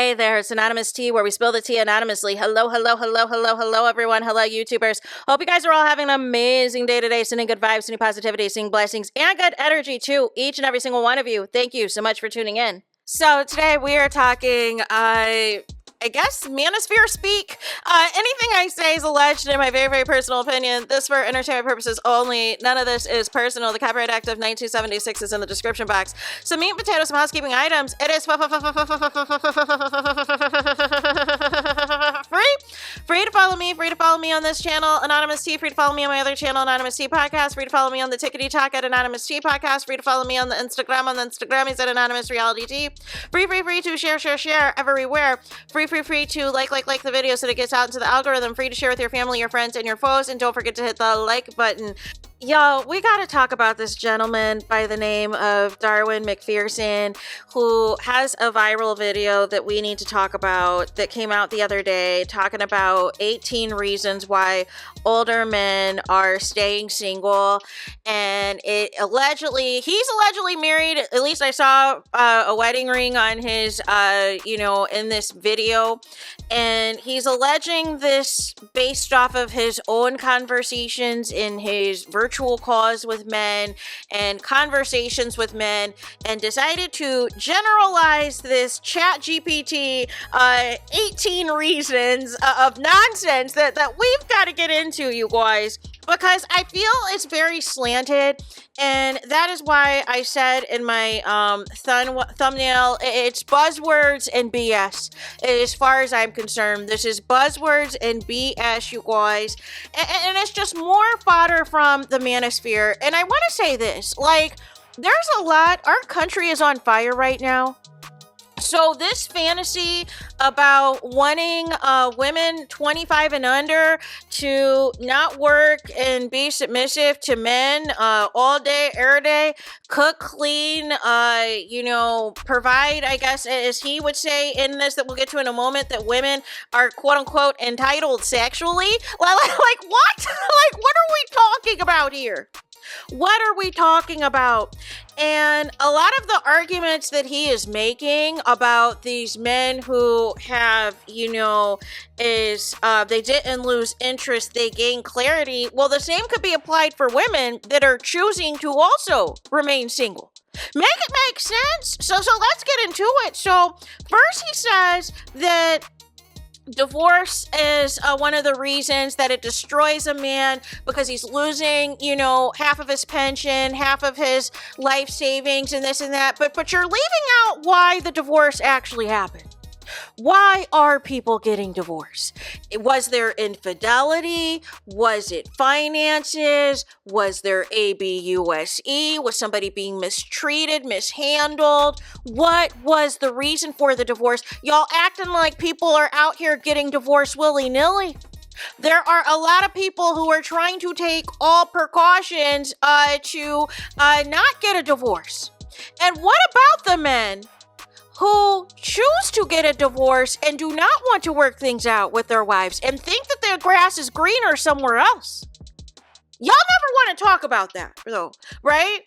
Hey there, it's Anonymous Tea, where we spill the tea anonymously. Hello, everyone. Hello, YouTubers. Hope you guys are all having an amazing day today, sending good vibes, sending positivity, sending blessings, and good energy to each and every single one of you. Thank you so much for tuning in. So today we are talking, I guess, manosphere speak. Anything I say is alleged in my very, very personal opinion. This for entertainment purposes only. None of this is personal. The Copyright Act of 1976 is in the description box. Some meat and potatoes, some housekeeping items. It is free to follow me. Free to follow me on this channel, Anonymous Tea. Free to follow me on my other channel, Anonymous Tea Podcast. Free to follow me on the Tickety Talk at Anonymous Tea Podcast. Free to follow me on the Instagram. On the Instagram, he's at Anonymous Reality Tea. Free to share everywhere. Free to like the video so that it gets out into the algorithm. Free to share with your family, your friends, and your foes. And don't forget to hit the like button. Y'all, we gotta talk about this gentleman by the name of Darwin McPherson, who has a viral video that we need to talk about that came out the other day, talking about 18 reasons why older men are staying single. And he's allegedly married. At least I saw a wedding ring on his, in this video. And he's alleging this based off of his own conversations in his virtual calls with men and conversations with men, and decided to generalize this chat GPT 18 reasons of nonsense that we've got to get into, you guys, because I feel it's very slanted. And that is why I said in my thumbnail, it's buzzwords and BS. As far as I'm concerned, this is buzzwords and BS, you guys. And it's just more fodder from the manosphere. And I want to say this, there's a lot, our country is on fire right now. So this fantasy about wanting women 25 and under to not work and be submissive to men all day, every day, cook, clean, provide, I guess, as he would say in this that we'll get to in a moment, that women are quote unquote entitled sexually. Like what? Like, what are we talking about here? What are we talking about? And a lot of the arguments that he is making about these men who have, they didn't lose interest, they gained clarity. Well, the same could be applied for women that are choosing to also remain single. Make it make sense? So let's get into it. So first he says that divorce is one of the reasons that it destroys a man, because he's losing, half of his pension, half of his life savings, and this and that. But you're leaving out why the divorce actually happened. Why are people getting divorced? Was there infidelity? Was it finances? Was there ABUSE? Was somebody being mistreated, mishandled? What was the reason for the divorce? Y'all acting like people are out here getting divorced willy-nilly. There are a lot of people who are trying to take all precautions to not get a divorce. And what about the men who choose to get a divorce and do not want to work things out with their wives and think that their grass is greener somewhere else? Y'all never want to talk about that, though, right?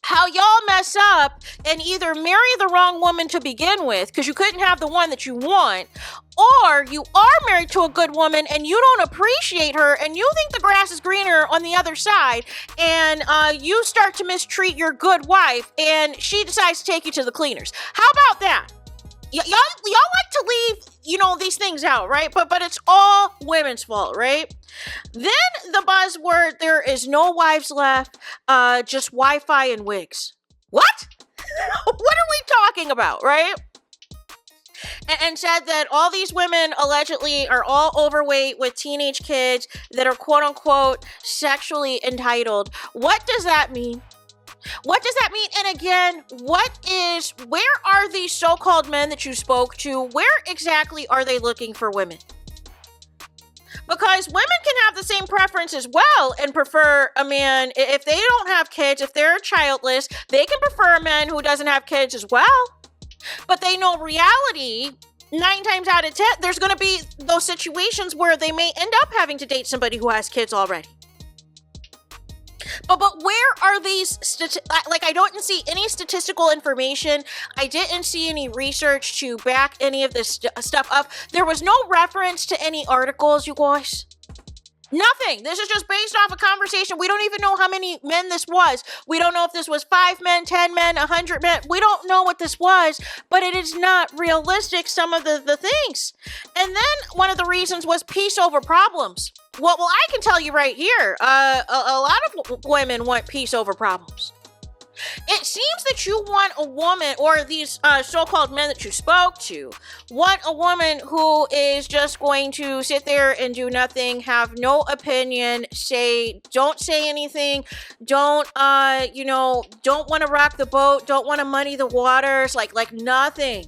How y'all mess up and either marry the wrong woman to begin with because you couldn't have the one that you want, or you are married to a good woman and you don't appreciate her and you think the grass is greener on the other side, and you start to mistreat your good wife and she decides to take you to the cleaners. How about that? Y'all like to leave, these things out, right? But it's all women's fault, right? Then the buzzword, there is no wives left, just Wi-Fi and WIGS. What? What are we talking about, right? And said that all these women allegedly are all overweight with teenage kids that are quote unquote sexually entitled. What does that mean? What does that mean? And again, where are these so-called men that you spoke to? Where exactly are they looking for women? Because women can have the same preference as well and prefer a man, if they don't have kids, if they're childless, they can prefer a man who doesn't have kids as well. But they know reality, 9 times out of 10, there's going to be those situations where they may end up having to date somebody who has kids already. But where are these I don't see any statistical information. I didn't see any research to back any of this stuff up. There was no reference to any articles, you guys. Nothing. This is just based off a conversation. We don't even know how many men this was. We don't know if this was 5 men, 10 men, 100 men. We don't know what this was, but it is not realistic, some of the things. And then one of the reasons was peace over problems. Well, I can tell you right here, a lot of women want peace over problems. It seems that you want a woman, or these so-called men that you spoke to, want a woman who is just going to sit there and do nothing, have no opinion, don't say anything, don't want to rock the boat, don't want to muddy the waters, like nothing.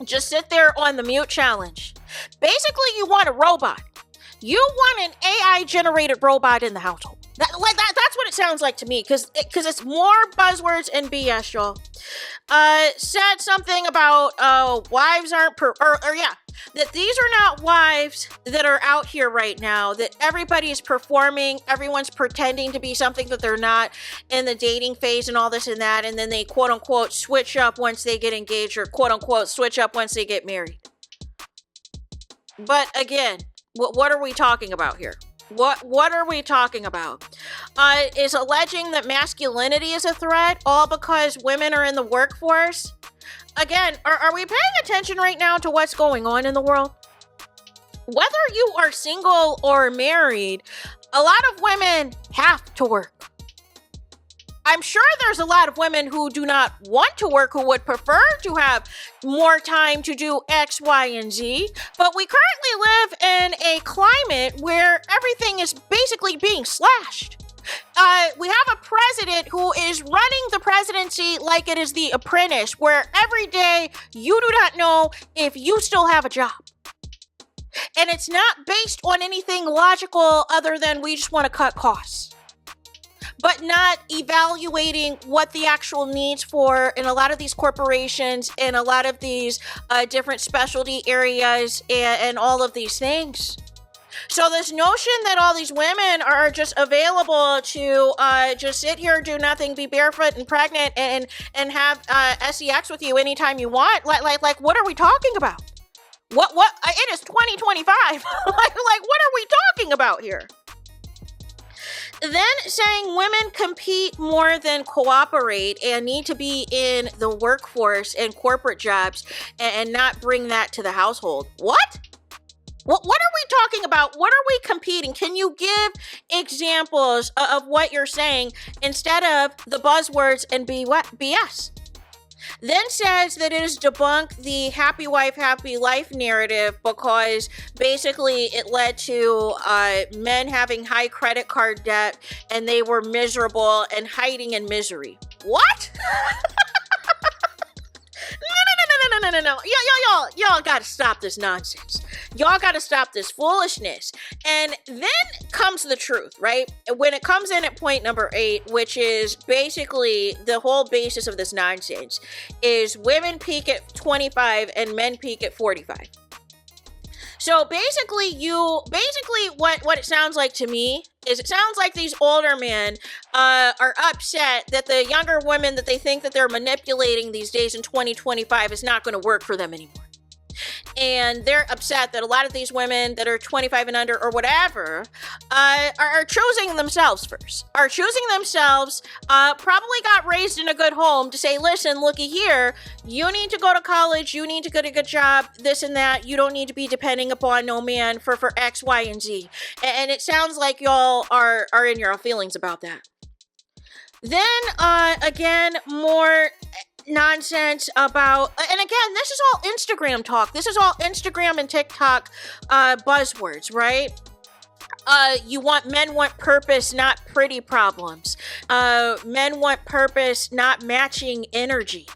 Just sit there on the mute challenge. Basically, you want a robot. You want an AI-generated robot in the household. That's what it sounds like to me, because it's more buzzwords and BS, y'all. Said something about wives aren't that these are not wives that are out here right now, that everybody is performing, everyone's pretending to be something that they're not in the dating phase and all this and that, and then they quote-unquote switch up once they get engaged, or quote-unquote switch up once they get married. But again, what are we talking about here? What are we talking about? Is alleging that masculinity is a threat, all because women are in the workforce? Again, are we paying attention right now to what's going on in the world? Whether you are single or married, a lot of women have to work. I'm sure there's a lot of women who do not want to work, who would prefer to have more time to do X, Y, and Z. But we currently live in a climate where everything is basically being slashed. We have a president who is running the presidency like it is The Apprentice, where every day you do not know if you still have a job. And it's not based on anything logical other than we just want to cut costs, but not evaluating what the actual needs for in a lot of these corporations and a lot of these different specialty areas and all of these things. So this notion that all these women are just available to just sit here, do nothing, be barefoot and pregnant and have sex with you anytime you want, like what are we talking about? What it is 2025. like what are we talking about here? Then saying women compete more than cooperate and need to be in the workforce and corporate jobs and not bring that to the household. What? What are we talking about? What are we competing? Can you give examples of what you're saying instead of the buzzwords and BS? Then says that it is debunked the happy wife, happy life narrative because basically it led to men having high credit card debt and they were miserable and hiding in misery. What? No. Y'all gotta stop this nonsense. Y'all gotta stop this foolishness. And then comes the truth, right? When it comes in at point number 8, which is basically the whole basis of this nonsense, is women peak at 25 and men peak at 45. So basically what it sounds like to me is it sounds like these older men are upset that the younger women that they think that they're manipulating these days in 2025 is not going to work for them anymore. And they're upset that a lot of these women that are 25 and under or whatever are choosing themselves first. Are choosing themselves, probably got raised in a good home to say, listen, looky here, you need to go to college, you need to get a good job, this and that. You don't need to be depending upon no man for X, Y, and Z. And it sounds like y'all are in your feelings about that. Then, again, more nonsense about, and again, this is all Instagram talk. This is all Instagram and TikTok buzzwords, right? Men want purpose, not pretty problems. Men want purpose, not matching energy.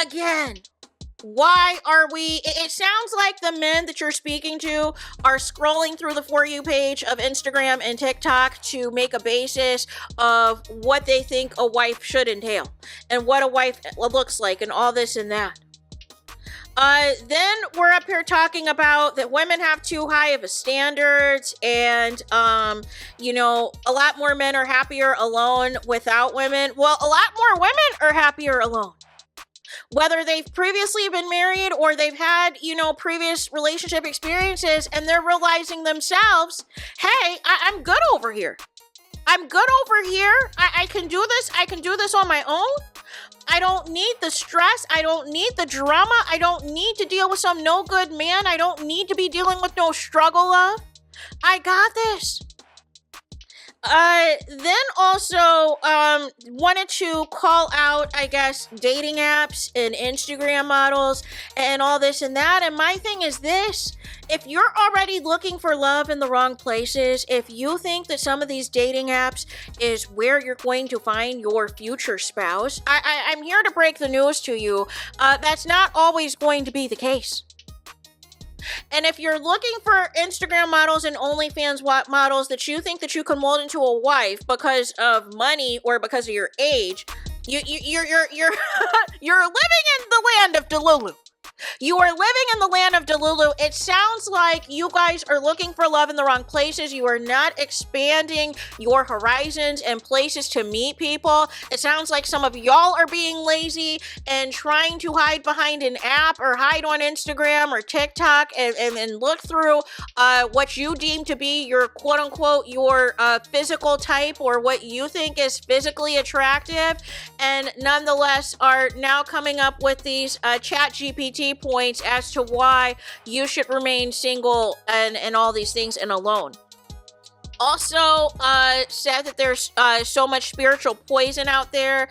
Again, why are we, it sounds like the men that you're speaking to are scrolling through the For You page of Instagram and TikTok to make a basis of what they think a wife should entail and what a wife looks like and all this and that. Then we're up here talking about that women have too high of a standards, and a lot more men are happier alone without women. Well, a lot more women are happier alone, whether they've previously been married or they've had previous relationship experiences, and they're realizing themselves, hey, I'm good over here. I'm good over here. I can do this. I can do this on my own. I don't need the stress. I don't need the drama. I don't need to deal with some no good man. I don't need to be dealing with no struggle of. I got this. Then also, wanted to call out, I guess, dating apps and Instagram models and all this and that. And my thing is this: if you're already looking for love in the wrong places, if you think that some of these dating apps is where you're going to find your future spouse, I'm here to break the news to you. That's not always going to be the case. And if you're looking for Instagram models and OnlyFans models that you think that you can mold into a wife because of money or because of your age, you're you're living in the land of Delulu. You are living in the land of Delulu. It sounds like you guys are looking for love in the wrong places. You are not expanding your horizons and places to meet people. It sounds like some of y'all are being lazy and trying to hide behind an app or hide on Instagram or TikTok and look through what you deem to be your quote-unquote your physical type or what you think is physically attractive, and nonetheless are now coming up with these chat GPT points as to why you should remain single and all these things and alone. Also said that there's so much spiritual poison out there,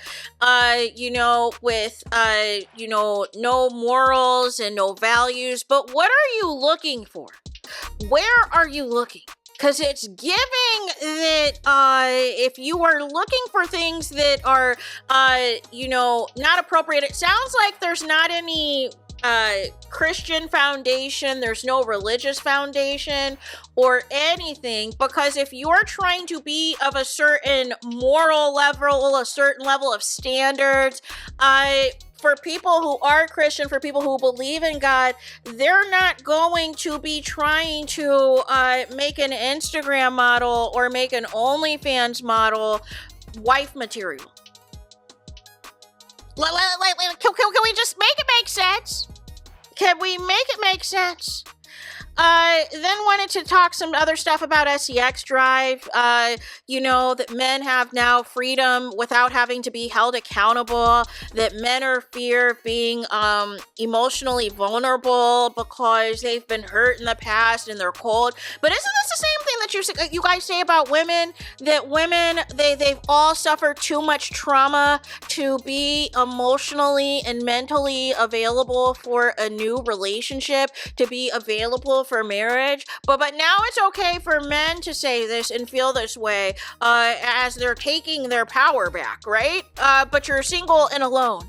with no morals and no values. But what are you looking for? Where are you looking? Because it's giving that if you are looking for things that are not appropriate, it sounds like there's not any Christian foundation, there's no religious foundation or anything, because if you're trying to be of a certain moral level, a certain level of standards, for people who are Christian, for people who believe in God, they're not going to be trying to make an Instagram model or make an OnlyFans model wife material. Can we just make it make sense? Can we make it make sense? Then wanted to talk some other stuff about SEX Drive. That men have now freedom without having to be held accountable, that men are fear of being emotionally vulnerable because they've been hurt in the past and they're cold. But isn't this the same thing that you guys say about women? That women, they've all suffered too much trauma to be emotionally and mentally available for a new relationship, to be available for marriage. But now it's okay for men to say this and feel this way as they're taking their power back, right? But you're single and alone.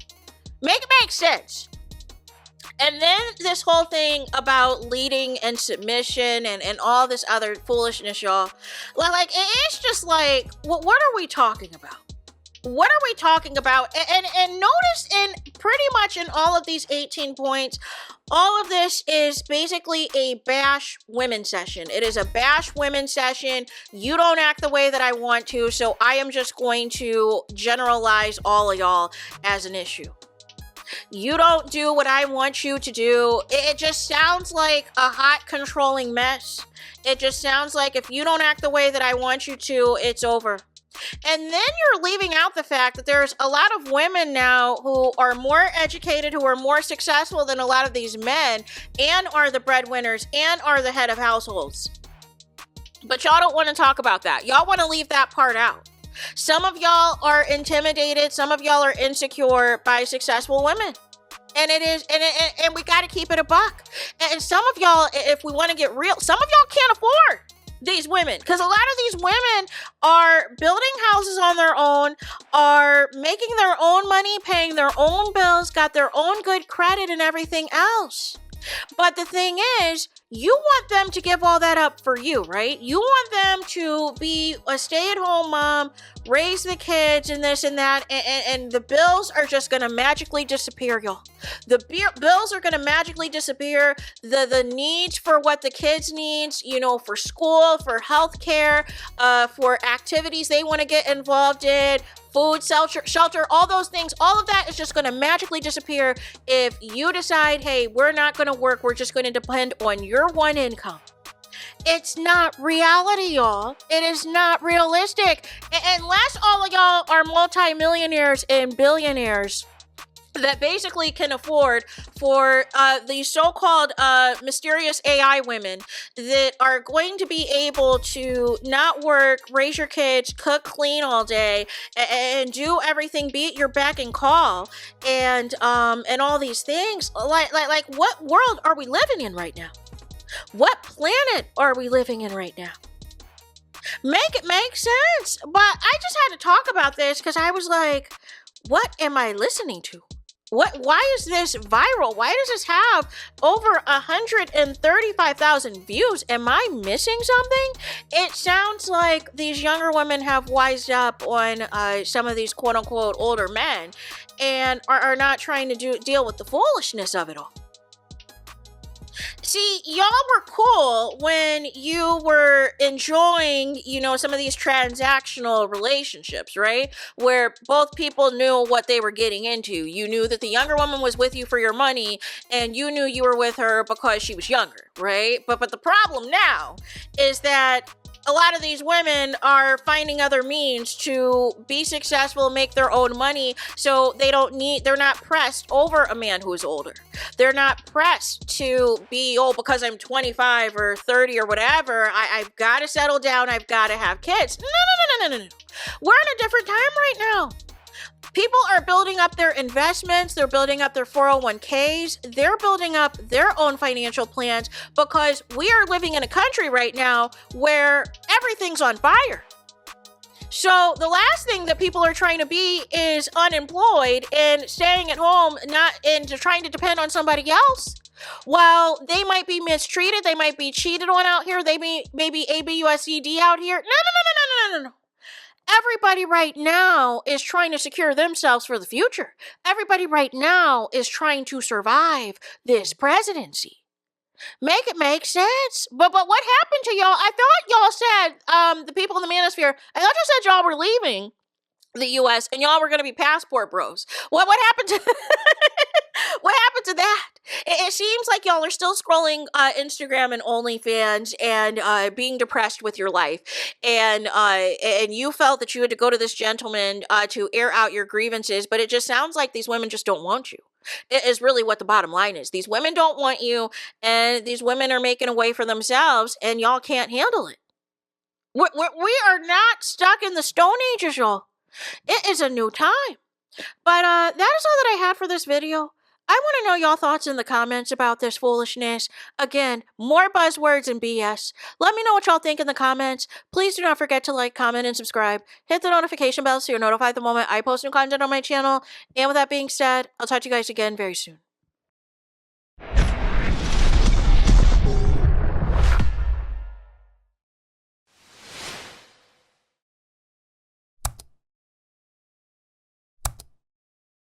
Make it make sense. And then this whole thing about leading and submission and all this other foolishness, y'all. Like, it's just like, what are we talking about? What are we talking about? And notice in pretty much in all of these 18 points, all of this is basically a bash women session. It is a bash women session. You don't act the way that I want to, so I am just going to generalize all of y'all as an issue. You don't do what I want you to do. It just sounds like a hot controlling mess. It just sounds like if you don't act the way that I want you to, it's over. And then you're leaving out the fact that there's a lot of women now who are more educated, who are more successful than a lot of these men, and are the breadwinners, and are the head of households. But y'all don't want to talk about that. Y'all want to leave that part out. Some of y'all are intimidated. Some of y'all are insecure by successful women. And it is, and we got to keep it a buck. And some of y'all, if we want to get real, some of y'all can't afford these women, because a lot of these women are building houses on their own, are making their own money, paying their own bills, got their own good credit and everything else. But the thing is, you want them to give all that up for you, right? You want them to be a stay-at-home mom, raise the kids and this and that, and the bills are just gonna magically disappear, y'all. The bills are gonna magically disappear. The needs for what the kids needs, you know, for school, for healthcare, for activities they want to get involved in, food, shelter, all those things, all of that is just going to magically disappear if you decide, hey, we're not going to work. We're just going to depend on your one income. It's not reality, y'all. It is not realistic. Unless all of y'all are multimillionaires and billionaires that basically can afford for these so-called mysterious AI women that are going to be able to not work, raise your kids, cook, clean all day, and do everything, be at your beck and call, and all these things. Like what world are we living in right now? What planet are we living in right now? Make it make sense. But I just had to talk about this because I was like, what am I listening to? Why is this viral? Why does this have over 135,000 views? Am I missing something? It sounds like these younger women have wised up on some of these quote unquote older men and are not trying to deal with the foolishness of it all. See, y'all were cool when you were enjoying, you know, some of these transactional relationships, right? Where both people knew what they were getting into. You knew that the younger woman was with you for your money, and you knew you were with her because she was younger, right? But the problem now is that a lot of these women are finding other means to be successful, make their own money, so they're not pressed over a man who is older. They're not pressed to be, oh, because I'm 25 or 30 or whatever, I've got to settle down, I've got to have kids. No. We're in a different time right now. People are building up their investments, they're building up their 401ks, they're building up their own financial plans because we are living in a country right now where everything's on fire. So the last thing that people are trying to be is unemployed and staying at home, trying to depend on somebody else. While they might be mistreated, they might be cheated on out here, they may be ABUSCD out here. No. Everybody right now is trying to secure themselves for the future. Everybody right now is trying to survive this presidency. Make it make sense. But what happened to y'all? I thought y'all said, the people in the manosphere, I thought you said y'all were leaving the U.S. and y'all were going to be passport bros. What happened to what happened to that? It seems like y'all are still scrolling Instagram and OnlyFans and being depressed with your life, and you felt that you had to go to this gentleman to air out your grievances, but it just sounds like these women just don't want you. It is really what the bottom line is. These women don't want you, and these women are making a way for themselves, and y'all can't handle it. We are not stuck in the Stone Ages, y'all. It is a new time. But that is all that I had for this video. I want to know y'all thoughts in the comments about this foolishness. Again, more buzzwords and BS. Let me know what y'all think in the comments. Please do not forget to like, comment, and subscribe. Hit the notification bell so you're notified the moment I post new content on my channel. And with that being said, I'll talk to you guys again very soon.